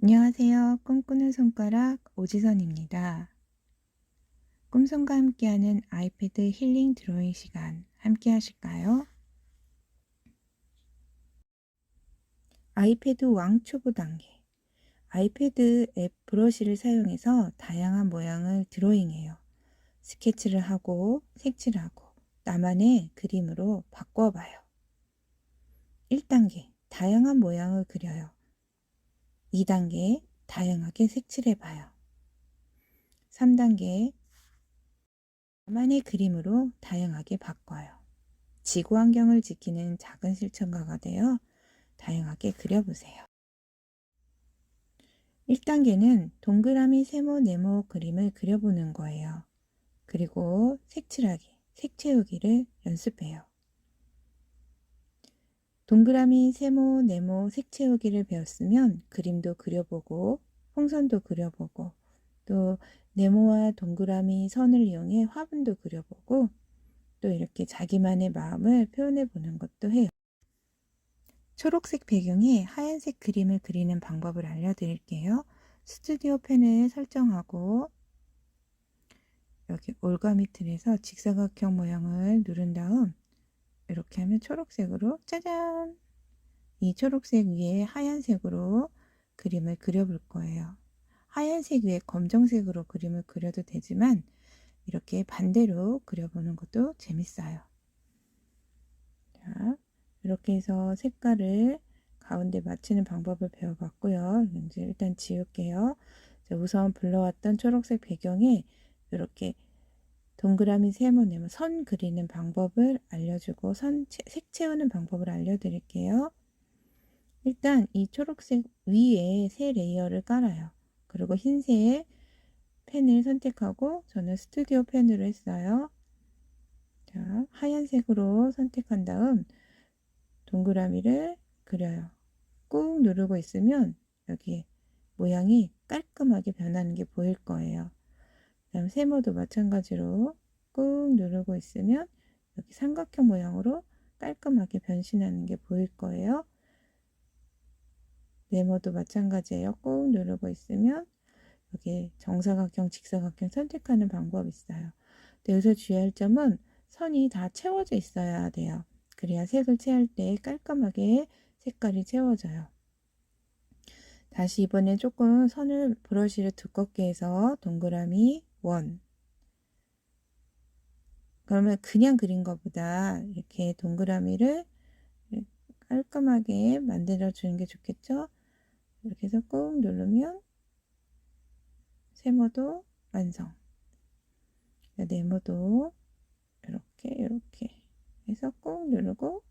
안녕하세요. 꿈꾸는 손가락 오지선입니다. 꿈송과 함께하는 아이패드 힐링 드로잉 시간 함께 하실까요? 아이패드 왕초보 단계. 아이패드 앱 브러쉬를 사용해서 다양한 모양을 드로잉해요. 스케치를 하고 색칠하고 나만의 그림으로 바꿔봐요. 1단계 다양한 모양을 그려요. 2단계 다양하게 색칠해봐요. 3단계 나만의 그림으로 다양하게 바꿔요. 지구 환경을 지키는 작은 실천가가 되어 다양하게 그려보세요. 1단계는 동그라미, 세모, 네모 그림을 그려보는 거예요. 그리고 색칠하기, 색 채우기를 연습해요. 동그라미, 세모, 네모, 색 채우기를 배웠으면 그림도 그려보고 풍선도 그려보고 또 네모와 동그라미, 선을 이용해 화분도 그려보고 또 이렇게 자기만의 마음을 표현해 보는 것도 해요. 초록색 배경에 하얀색 그림을 그리는 방법을 알려드릴게요. 스튜디오 펜을 설정하고 여기 올가미 틀에서 직사각형 모양을 누른 다음 이렇게 하면 초록색으로 짜잔! 이 초록색 위에 하얀색으로 그림을 그려볼 거예요. 하얀색 위에 검정색으로 그림을 그려도 되지만 이렇게 반대로 그려보는 것도 재밌어요. 자, 이렇게 해서 색깔을 가운데 맞추는 방법을 배워봤고요. 이제 일단 지울게요. 자, 우선 불러왔던 초록색 배경에 이렇게 동그라미, 세모, 네모 선 그리는 방법을 알려주고 색 채우는 방법을 알려드릴게요. 일단 이 초록색 위에 새 레이어를 깔아요. 그리고 흰색 펜을 선택하고 저는 스튜디오 펜으로 했어요. 자, 하얀색으로 선택한 다음 동그라미를 그려요. 꾹 누르고 있으면 여기 모양이 깔끔하게 변하는 게 보일 거예요. 그다음 세모도 마찬가지로 꾹 누르고 있으면 여기 삼각형 모양으로 깔끔하게 변신하는 게 보일 거예요. 네모도 마찬가지예요. 꾹 누르고 있으면 여기 정사각형, 직사각형 선택하는 방법이 있어요. 근데 여기서 주의할 점은 선이 다 채워져 있어야 돼요. 그래야 색을 칠할 때 깔끔하게 색깔이 채워져요. 다시 이번에 조금 선을 브러쉬를 두껍게 해서 동그라미 원. 그러면 그냥 그린 것보다 이렇게 동그라미를 깔끔하게 만들어 주는 게 좋겠죠? 이렇게 해서 꾹 누르면 세모도 완성. 네모도 이렇게 해서 꾹 누르고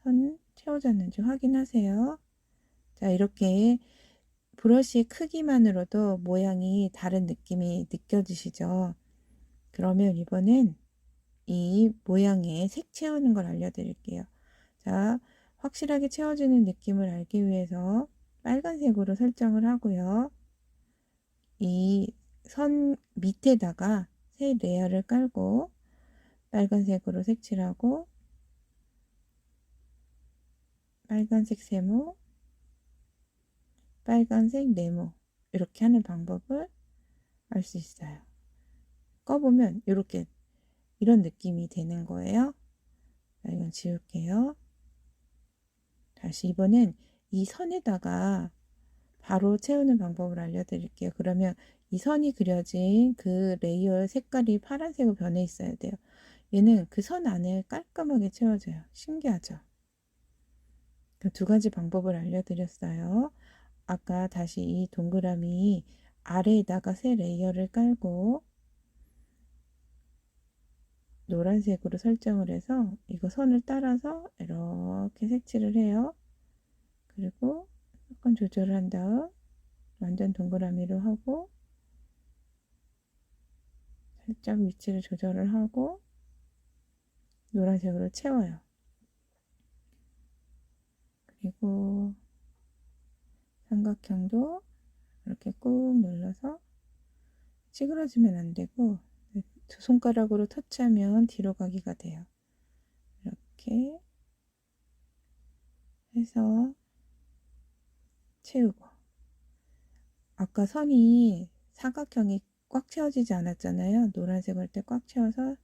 선 채워졌는지 확인하세요. 자, 이렇게 브러쉬의 크기만으로도 모양이 다른 느낌이 느껴지시죠? 그러면 이번엔 이 모양에 색 채우는 걸 알려드릴게요. 자, 확실하게 채워지는 느낌을 알기 위해서 빨간색으로 설정을 하고요. 이 선 밑에다가 새 레이어를 깔고 빨간색으로 색칠하고 빨간색 세모, 빨간색 네모 이렇게 하는 방법을 알 수 있어요. 꺼보면 이렇게 이런 느낌이 되는 거예요. 자, 이건 지울게요. 다시 이번엔 이 선에다가 바로 채우는 방법을 알려드릴게요. 그러면 이 선이 그려진 그 레이어의 색깔이 파란색으로 변해 있어야 돼요. 얘는 그 선 안에 깔끔하게 채워져요. 신기하죠? 그 두 가지 방법을 알려드렸어요. 아까 다시 이 동그라미 아래에다가 새 레이어를 깔고 노란색으로 설정을 해서 이거 선을 따라서 이렇게 색칠을 해요. 그리고 약간 조절을 한 다음 완전 동그라미로 하고 살짝 위치를 조절을 하고 노란색으로 채워요. 그리고 삼각형도 이렇게 꾹 눌러서 찌그러지면 안 되고 두 손가락으로 터치하면 뒤로 가기가 돼요. 이렇게 해서 채우고 아까 선이 사각형이 꽉 채워지지 않았잖아요. 노란색 할 때 꽉 채워서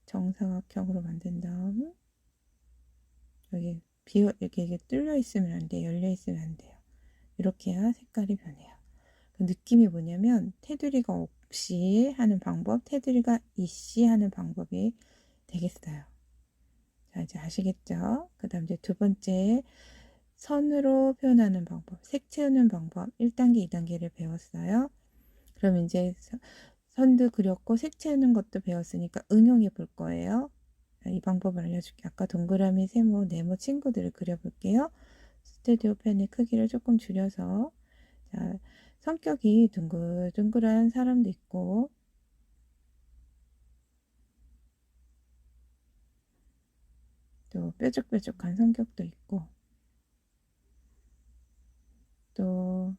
정사각형으로 만든 다음 여기 이렇게 뚫려 있으면 안 돼요. 열려 있으면 안 돼요. 이렇게 해야 색깔이 변해요. 그 느낌이 뭐냐면 테두리가 없이 하는 방법, 테두리가 있이 하는 방법이 되겠어요. 자, 이제 아시겠죠? 그 다음 이제 두 번째, 선으로 표현하는 방법, 색 채우는 방법 1단계, 2단계를 배웠어요. 그럼 이제 선도 그렸고 색 채우는 것도 배웠으니까 응용해 볼 거예요. 이 방법을 알려줄게요. 아까 동그라미, 세모, 네모 친구들을 그려볼게요. 스튜디오 펜의 크기를 조금 줄여서. 자, 성격이 둥글둥글한 사람도 있고 또 뾰족뾰족한 성격도 있고 또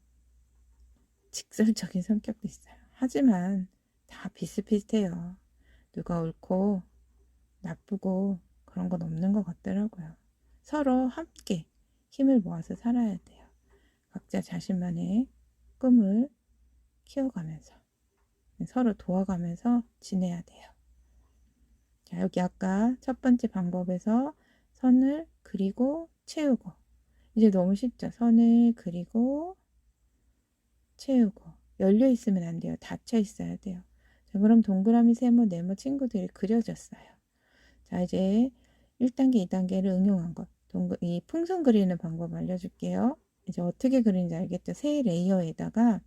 직설적인 성격도 있어요. 하지만 다 비슷비슷해요. 누가 옳고 나쁘고 그런 건 없는 것 같더라고요. 서로 함께 힘을 모아서 살아야 돼요. 각자 자신만의 꿈을 키워가면서 서로 도와가면서 지내야 돼요. 자, 여기 아까 첫 번째 방법에서 선을 그리고 채우고 이제 너무 쉽죠. 선을 그리고 채우고 열려 있으면 안 돼요. 닫혀 있어야 돼요. 자, 그럼 동그라미, 세모, 네모 친구들이 그려졌어요. 자, 이제 1단계, 2단계를 응용한 것. 이 풍선 그리는 방법 알려줄게요. 이제 어떻게 그리는지 알겠죠? 세 레이어에다가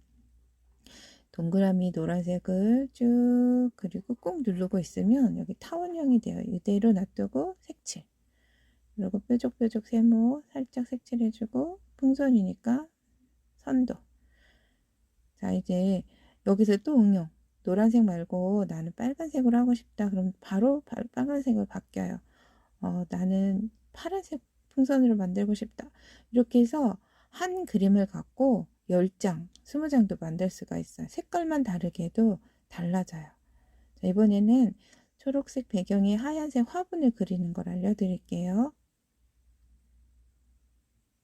동그라미 노란색을 쭉 그리고 꾹 누르고 있으면 여기 타원형이 돼요. 이대로 놔두고 색칠. 그리고 뾰족뾰족 세모 살짝 색칠해주고 풍선이니까 선도. 자, 이제 여기서 또 응용. 노란색 말고 나는 빨간색으로 하고 싶다. 그럼 바로 빨간색으로 바뀌어요. 나는 파란색 풍선으로 만들고 싶다. 이렇게 해서 한 그림을 갖고 10장, 20장도 만들 수가 있어요. 색깔만 다르게 해도 달라져요. 자, 이번에는 초록색 배경에 하얀색 화분을 그리는 걸 알려드릴게요.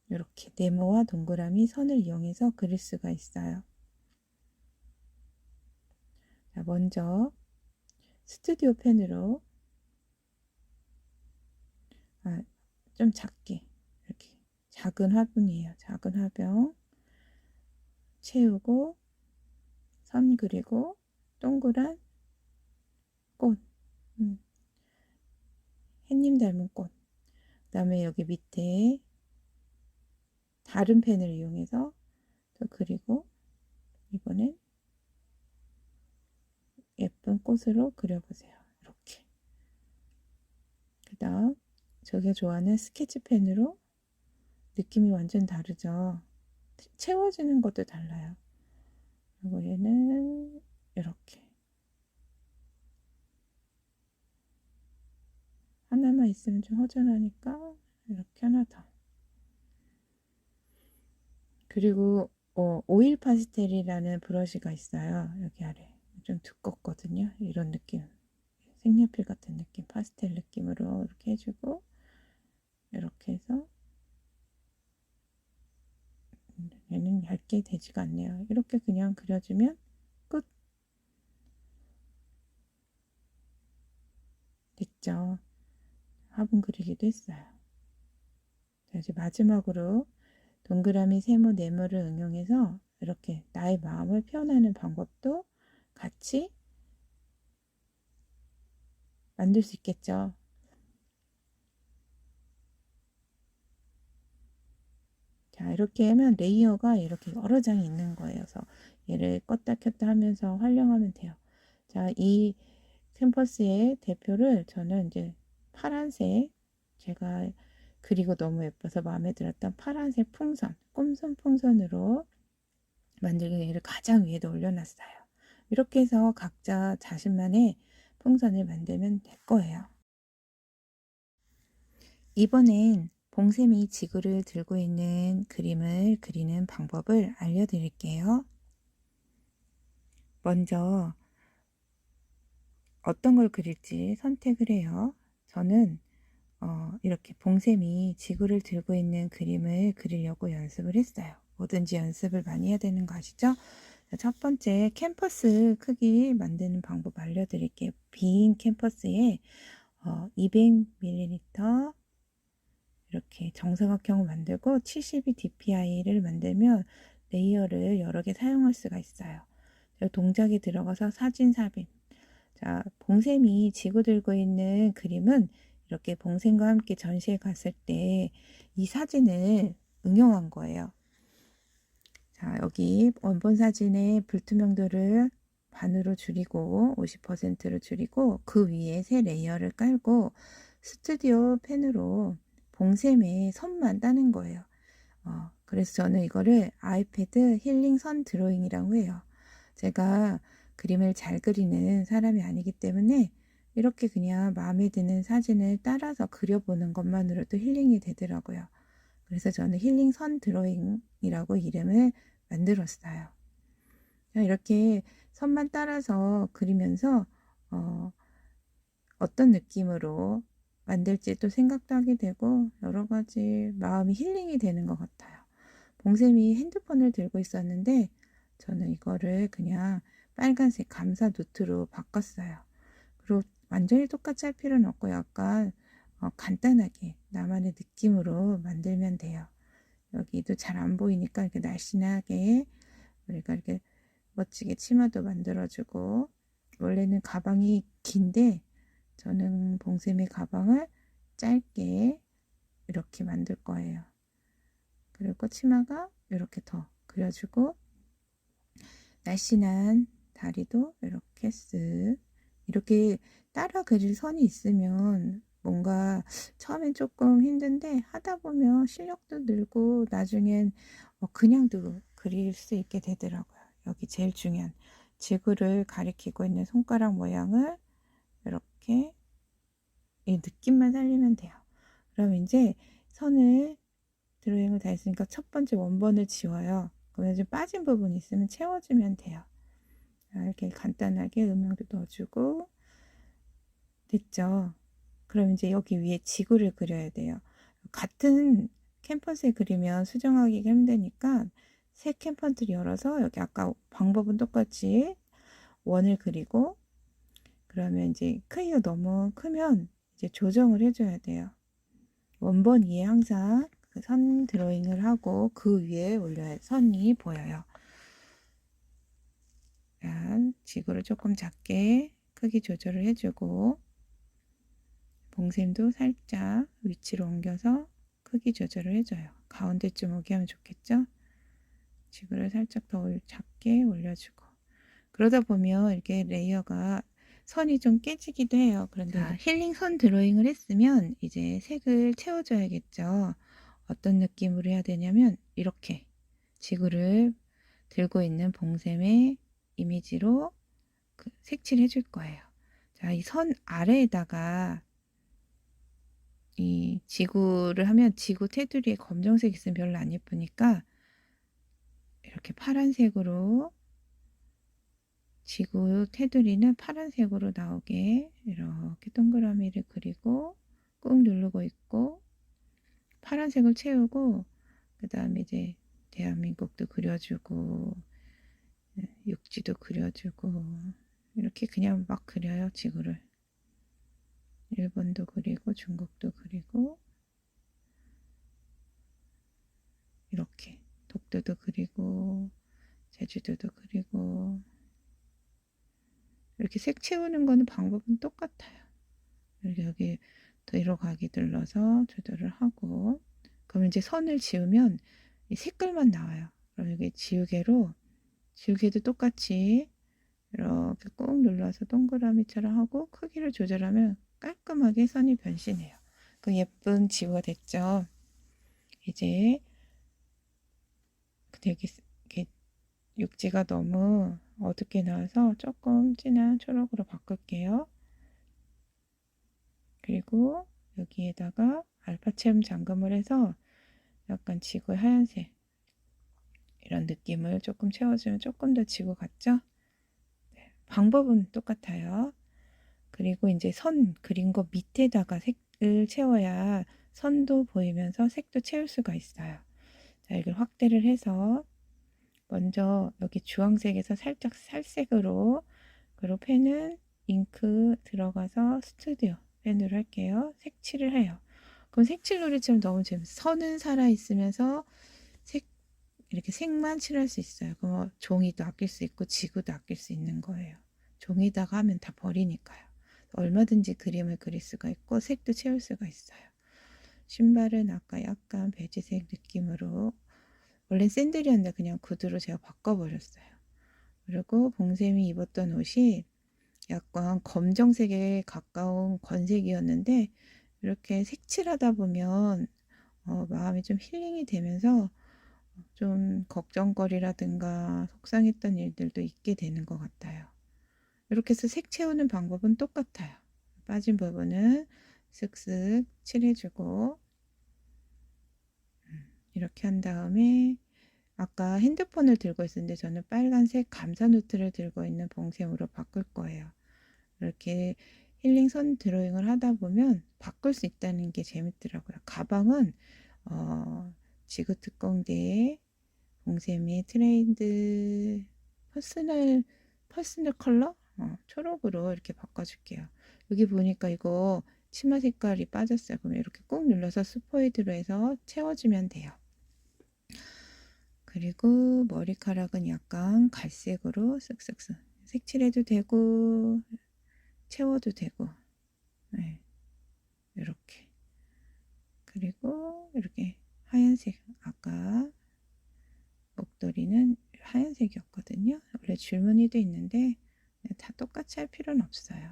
이렇게 네모와 동그라미 선을 이용해서 그릴 수가 있어요. 자, 먼저 스튜디오 펜으로 좀 작게 이렇게 작은 화분이에요. 작은 화병 채우고 선 그리고 동그란 꽃, 햇님 닮은 꽃. 그 다음에 여기 밑에 다른 펜을 이용해서 또 그리고 이번엔 예쁜 꽃으로 그려보세요. 이렇게. 그 다음 제가 좋아하는 스케치 펜으로 느낌이 완전 다르죠. 채워지는 것도 달라요. 그리고 얘는 이렇게 하나만 있으면 좀 허전하니까 이렇게 하나 더. 그리고 오일 파스텔이라는 브러쉬가 있어요. 여기 아래 좀 두껍거든요. 이런 느낌, 색연필 같은 느낌, 파스텔 느낌으로 이렇게 해주고 이렇게 해서 얘는 얇게 되지가 않네요. 이렇게 그냥 그려주면 끝. 됐죠. 화분 그리기도 했어요. 자, 이제 마지막으로 동그라미, 세모, 네모를 응용해서 이렇게 나의 마음을 표현하는 방법도 같이 만들 수 있겠죠. 자, 이렇게 하면 레이어가 이렇게 여러 장이 있는 거예요. 그래서 얘를 껐다 켰다 하면서 활용하면 돼요. 자, 이 캠퍼스의 대표를 저는 이제 파란색, 제가 그리고 너무 예뻐서 마음에 들었던 파란색 풍선, 꼼선 풍선으로 만들기 얘를 가장 위에다 올려놨어요. 이렇게 해서 각자 자신만의 풍선을 만들면 될 거예요. 이번엔 봉샘이 지구를 들고 있는 그림을 그리는 방법을 알려드릴게요. 먼저 어떤 걸 그릴지 선택을 해요. 저는 이렇게 봉샘이 지구를 들고 있는 그림을 그리려고 연습을 했어요. 뭐든지 연습을 많이 해야 되는 거 아시죠? 첫 번째 캔버스 크기 만드는 방법 알려드릴게요. 빈 캔버스에 200ml 이렇게 정사각형을 만들고 72 dpi를 만들면 레이어를 여러 개 사용할 수가 있어요. 동작이 들어가서 사진 삽입. 자, 봉샘이 지고 들고 있는 그림은 이렇게 봉샘과 함께 전시회 갔을 때 이 사진을 응용한 거예요. 자, 여기 원본 사진의 불투명도를 반으로 줄이고 50%를 줄이고 그 위에 새 레이어를 깔고 스튜디오 펜으로 봉샘의 선만 따는 거예요. 그래서 저는 이거를 아이패드 힐링 선 드로잉이라고 해요. 제가 그림을 잘 그리는 사람이 아니기 때문에 이렇게 그냥 마음에 드는 사진을 따라서 그려보는 것만으로도 힐링이 되더라고요. 그래서 저는 힐링 선 드로잉이라고 이름을 만들었어요. 이렇게 선만 따라서 그리면서 어떤 느낌으로 만들지 또 생각도 하게 되고 여러 가지 마음이 힐링이 되는 것 같아요. 봉샘이 핸드폰을 들고 있었는데 저는 이거를 그냥 빨간색 감사 노트로 바꿨어요. 그리고 완전히 똑같이 할 필요는 없고 약간 간단하게 나만의 느낌으로 만들면 돼요. 여기도 잘 안 보이니까 이렇게 날씬하게 우리가 이렇게 멋지게 치마도 만들어주고 원래는 가방이 긴데 저는 봉샘이 가방을 짧게 이렇게 만들 거예요. 그리고 치마가 이렇게 더 그려주고 날씬한 다리도 이렇게 쓱 이렇게 따라 그릴 선이 있으면 뭔가 처음엔 조금 힘든데 하다 보면 실력도 늘고 나중엔 그냥도 그릴 수 있게 되더라고요. 여기 제일 중요한 지구를 가리키고 있는 손가락 모양을 이렇게 이 느낌만 살리면 돼요. 그럼 이제 선을 드로잉을 다 했으니까 첫 번째 원본을 지워요. 그러면 좀 빠진 부분이 있으면 채워주면 돼요. 이렇게 간단하게 음영도 넣어주고 됐죠. 그럼 이제 여기 위에 지구를 그려야 돼요. 같은 캔버스에 그리면 수정하기가 힘드니까 새 캔버스를 열어서 여기 아까 방법은 똑같이 원을 그리고 그러면 이제 크기가 너무 크면 이제 조정을 해줘야 돼요. 원본 위에 항상 그 선 드로잉을 하고 그 위에 올려야 선이 보여요. 지구를 조금 작게 크기 조절을 해주고 봉샘도 살짝 위치로 옮겨서 크기 조절을 해줘요. 가운데쯤 오게 하면 좋겠죠? 지구를 살짝 더 작게 올려주고 그러다 보면 이렇게 레이어가 선이 좀 깨지기도 해요. 그런데 힐링 선 드로잉을 했으면 이제 색을 채워줘야겠죠. 어떤 느낌으로 해야 되냐면 이렇게 지구를 들고 있는 봉샘의 이미지로 색칠해 줄 거예요. 자, 이 선 아래에다가 이 지구를 하면 지구 테두리에 검정색 있으면 별로 안 예쁘니까 이렇게 파란색으로 지구 테두리는 파란색으로 나오게 이렇게 동그라미를 그리고 꾹 누르고 있고 파란색을 채우고 그 다음에 이제 대한민국도 그려주고 육지도 그려주고 이렇게 그냥 막 그려요. 지구를 일본도 그리고 중국도 그리고 이렇게 독도도 그리고 제주도도 그리고 이렇게 색 채우는 거는 방법은 똑같아요. 이렇게 여기 뒤로 가기 눌러서 조절을 하고 그럼 이제 선을 지우면 이 색깔만 나와요. 그럼 여기 지우개도 똑같이 이렇게 꾹 눌러서 동그라미처럼 하고 크기를 조절하면 깔끔하게 선이 변신해요. 그 예쁜 지우가 됐죠. 이제 여기 이렇게 육지가 너무 어둡게 나와서 조금 진한 초록으로 바꿀게요. 그리고 여기에다가 알파체험 잠금을 해서 약간 지구의 하얀색 이런 느낌을 조금 채워주면 조금 더 지구 같죠? 네, 방법은 똑같아요. 그리고 이제 선 그린 거 밑에다가 색을 채워야 선도 보이면서 색도 채울 수가 있어요. 자, 여기 확대를 해서 먼저 여기 주황색에서 살짝 살색으로, 그리고 펜은 잉크 들어가서 스튜디오 펜으로 할게요. 색칠을 해요. 그럼 색칠놀이처럼 너무 재밌어요. 선은 살아있으면서 색, 이렇게 색만 칠할 수 있어요. 그럼 종이도 아낄 수 있고 지구도 아낄 수 있는 거예요. 종이다가 하면 다 버리니까요. 얼마든지 그림을 그릴 수가 있고 색도 채울 수가 있어요. 신발은 아까 약간 베지색 느낌으로, 원래 샌들이었는데 그냥 구두로 제가 바꿔버렸어요. 그리고 봉쌤이 입었던 옷이 약간 검정색에 가까운 건색이었는데 이렇게 색칠하다 보면 마음이 좀 힐링이 되면서 좀 걱정거리라든가 속상했던 일들도 잊게 되는 것 같아요. 이렇게 해서 색 채우는 방법은 똑같아요. 빠진 부분은 쓱쓱 칠해주고, 이렇게 한 다음에 아까 핸드폰을 들고 있었는데 저는 빨간색 감사 노트를 들고 있는 봉샘으로 바꿀 거예요. 이렇게 힐링 선 드로잉을 하다 보면 바꿀 수 있다는 게 재밌더라고요. 가방은 지구특공대 봉샘이 트레인드 퍼스널 컬러 초록으로 이렇게 바꿔줄게요. 여기 보니까 이거 치마 색깔이 빠졌어요. 그러면 이렇게 꾹 눌러서 스포이드로 해서 채워주면 돼요. 그리고 머리카락은 약간 갈색으로 쓱쓱쓱 색칠해도 되고 채워도 되고, 네, 이렇게. 그리고 이렇게 하얀색, 아까 목도리는 하얀색이었거든요. 원래 줄무늬도 있는데 다 똑같이 할 필요는 없어요.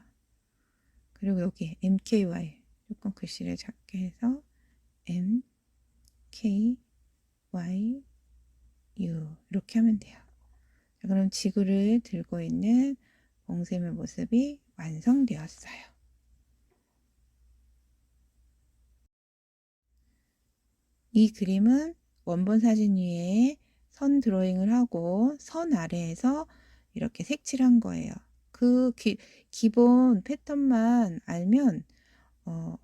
그리고 여기 MKY 조금 글씨를 작게 해서 MKY U 이렇게 하면 돼요. 자, 그럼 지구를 들고 있는 봉샘의 모습이 완성되었어요. 이 그림은 원본 사진 위에 선 드로잉을 하고 선 아래에서 이렇게 색칠한 거예요. 그 기본 패턴만 알면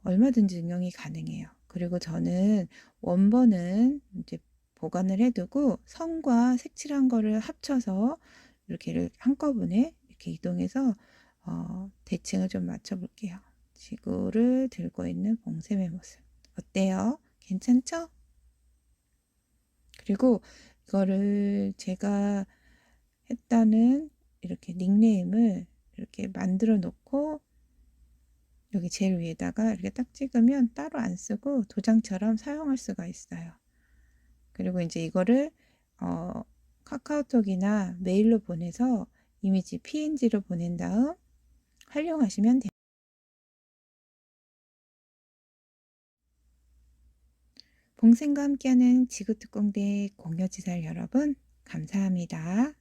얼마든지 응용이 가능해요. 그리고 저는 원본은 이제 보관을 해두고 선과 색칠한 거를 합쳐서 이렇게 한꺼번에 이렇게 이동해서 대칭을 좀 맞춰 볼게요. 지구를 들고 있는 봉샘의 모습 어때요? 괜찮죠? 그리고 이거를 제가 했다는 이렇게 닉네임을 이렇게 만들어 놓고 여기 제일 위에다가 이렇게 딱 찍으면 따로 안 쓰고 도장처럼 사용할 수가 있어요. 그리고 이제 이거를 카카오톡이나 메일로 보내서 이미지 PNG로 보낸 다음 활용하시면 돼요. 봉생과 함께하는 지구특공대 공여지살 여러분, 감사합니다.